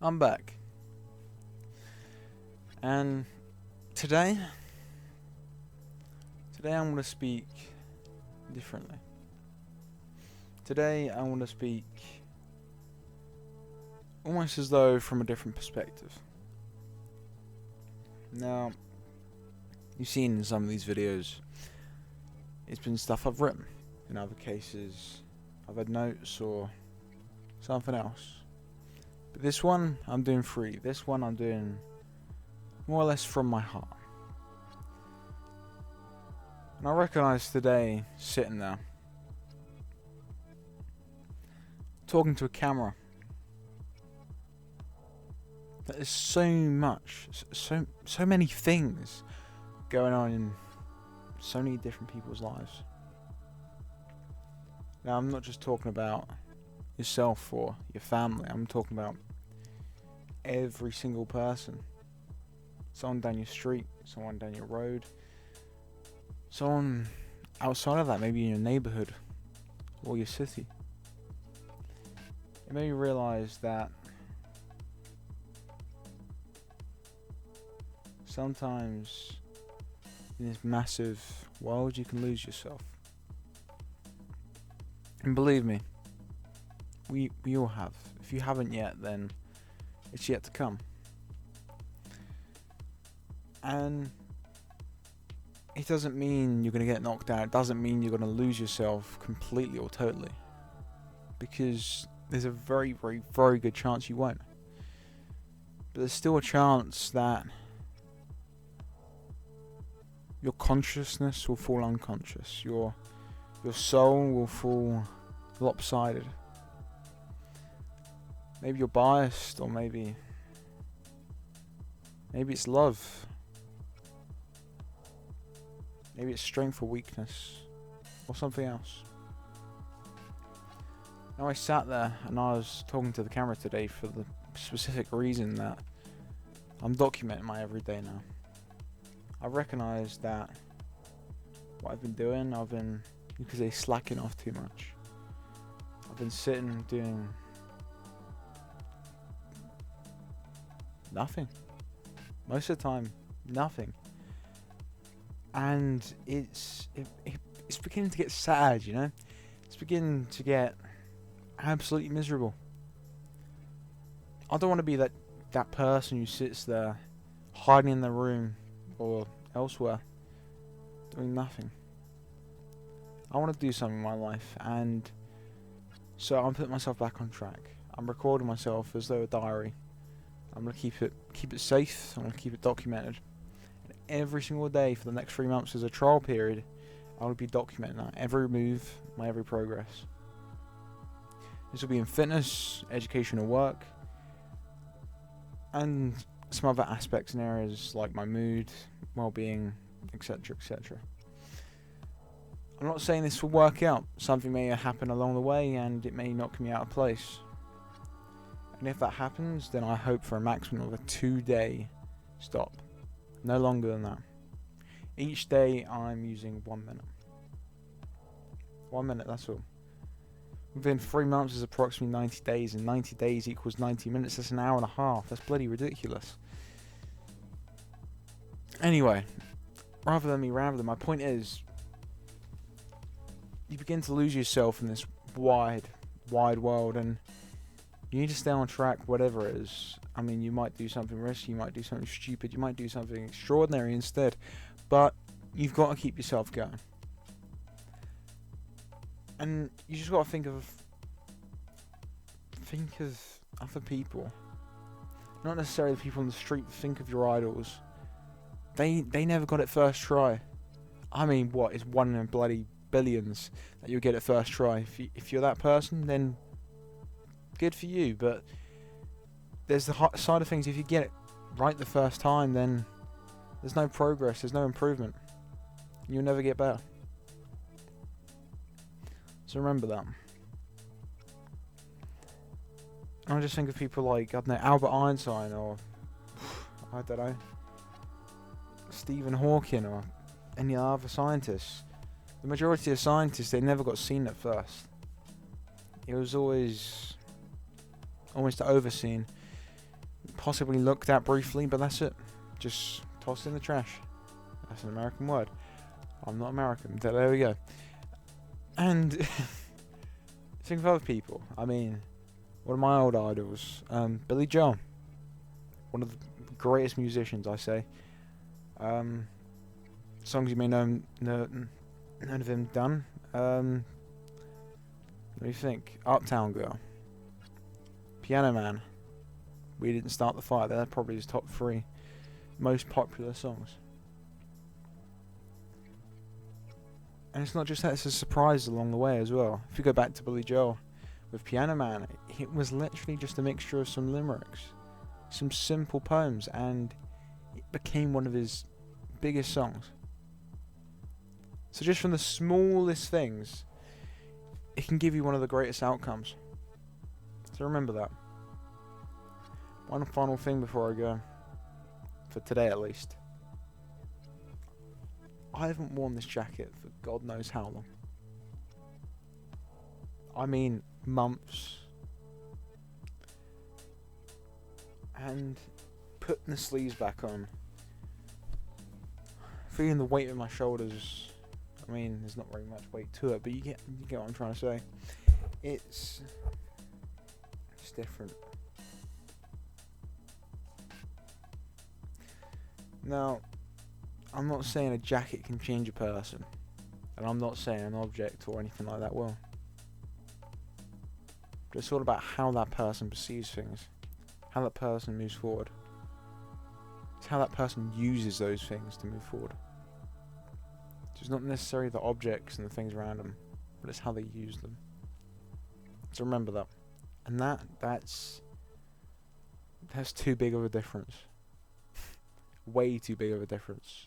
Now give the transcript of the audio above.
I'm back. And today, I want to speak differently. Today, I want to speak almost as though from a different perspective. Now, you've seen in some of these videos, it's been stuff I've written. In other cases, I've had notes or something else. But this one, I'm doing free. This one, I'm doing more or less from my heart. And I recognise today, sitting there, talking to a camera, that there's so much, so many things going on in so many different people's lives. Now, I'm not just talking about yourself or your family. I'm talking about every single person. Someone down your street, someone down your road, someone outside of that, maybe in your neighborhood or your city. It made me realize that sometimes in this massive world you can lose yourself. And believe me, we all have. If you haven't yet, then it's yet to come. And it doesn't mean you're going to get knocked out. It doesn't mean you're going to lose yourself completely or totally. Because there's a very, very, very good chance you won't. But there's still a chance that your consciousness will fall unconscious. Your soul will fall lopsided. Maybe you're biased, or maybe it's love. Maybe it's strength or weakness, or something else. Now, I sat there and I was talking to the camera today for the specific reason that I'm documenting my everyday now. I recognise that what I've been doing, you could say, slacking off too much. I've been sitting doing nothing. Most of the time, nothing. And it's beginning to get sad, you know? It's beginning to get absolutely miserable. I don't want to be that person who sits there hiding in the room or elsewhere doing nothing. I want to do something in my life, and so I'm putting myself back on track. I'm recording myself as though a diary. I'm going to keep it safe. I'm going to keep it documented. And every single day for the next 3 months as a trial period, I will be documenting that. Every move, my every progress. This will be in fitness, educational work, and some other aspects and areas like my mood, well-being, etc., etc. I'm not saying this will work out. Something may happen along the way and it may knock me out of place. And if that happens, then I hope for a maximum of a 2-day stop. No longer than that. Each day I'm using 1 minute. 1 minute, that's all. Within 3 months is approximately 90 days, and 90 days equals 90 minutes. That's an hour and a half. That's bloody ridiculous. Anyway, rather than me rambling, my point is, you begin to lose yourself in this wide world, and you need to stay on track, whatever it is. I mean, you might do something risky, you might do something stupid, you might do something extraordinary instead, but you've got to keep yourself going. And you just got to think of other people. Not necessarily the people on the street. Think of your idols. They never got it first try. I mean, what is one in a bloody billions that you'll get it first try? If you're that person, then good for you. But there's the side of things. If you get it right the first time, then there's no progress. There's no improvement. You'll never get better. So remember that. I just think of people like, I don't know, Albert Einstein, or I don't know, Stephen Hawking, or any other scientists. The majority of scientists, they never got seen at first. It was always almost overseen. possibly looked at briefly, but that's it. Just tossed in the trash. That's an American word. I'm not American. There we go. And think of other people. I mean, one of my old idols, Billy Joel. One of the greatest musicians, I say. Songs you may know none of him done. What do you think? Uptown Girl. Piano Man. We Didn't Start the Fire. They're probably his top 3 most popular songs. And it's not just that, it's a surprise along the way as well. If you go back to Billy Joel with Piano Man, it was literally just a mixture of some limericks, some simple poems, and it became one of his biggest songs. So just from the smallest things, it can give you one of the greatest outcomes. So remember that. One final thing before I go, for today at least. I haven't worn this jacket for God knows how long. I mean, months. And putting the sleeves back on, feeling the weight of my shoulders. I mean, there's not very much weight to it, but you get what I'm trying to say. It's different. Now, I'm not saying a jacket can change a person, and I'm not saying an object or anything like that will. But it's all about how that person perceives things, how that person moves forward. It's how that person uses those things to move forward. So it's not necessarily the objects and the things around them, but it's how they use them. So remember that. And that's too big of a difference. Way too big of a difference.